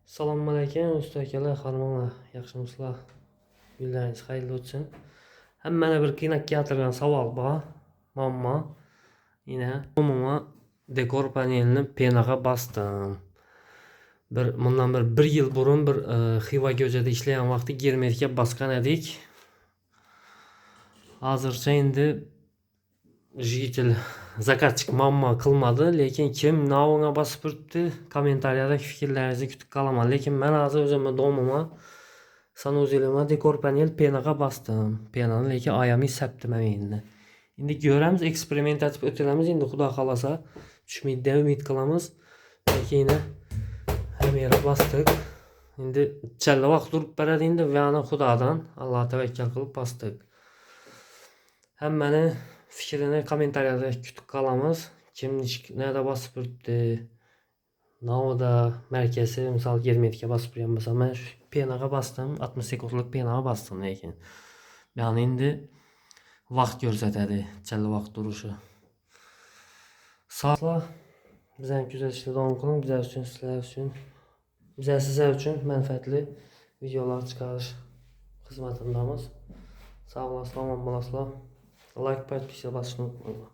Assalomu alaykum usta akalar, xonimlar, yaxshimisizlar? Kunlaringiz xayrli o'tsin. Hammani bir qiynab keltirgan savol bor. Muammo. Umuman dekor panelini penaga bosdim. Bundan bir yil burun bir Xiva ko'chada ishlagan vaqtda germetikka bosgan edik. Hozircha endi jitel zakazchik muammo qilmadi, lekin kim navga bosib turibdi, kommentariyada fikrlaringizni kutib qolaman. Lekin men hozir o'zimni domima sanuzelima dekor panel penaga bosdim. Penani lekin oyami saptiman endi. Endi ko'ramiz, eksperiment etib o'tiramiz. Endi xudo xolasa tushmaydi deb umid qilamiz. Lekin hamma bosdik. Endi chala vaqt turib beradi endi va ana xudodan Allohga tavakkal qilib bosdik. Hammani fikrini kommentariyada kutib qolamiz. Kim nada bosib turibdi, navoda markazi misol germetikka bosib turgan bo'lsa, men shu penaga bosdim, 60 sekundlik penaga bosdim, lekin yani endi vaqt ko'rsatadi, chala vaqt turishi. Sog'lar, bizani kuzatishda davom qiling, bizlar uchun, sizlar uchun, sizlar uchun manfaatli videolar chiqarish xizmatidamiz. Sog'lar, salomat bo'lasizlar. Like, подписка bosishni unutmanglar.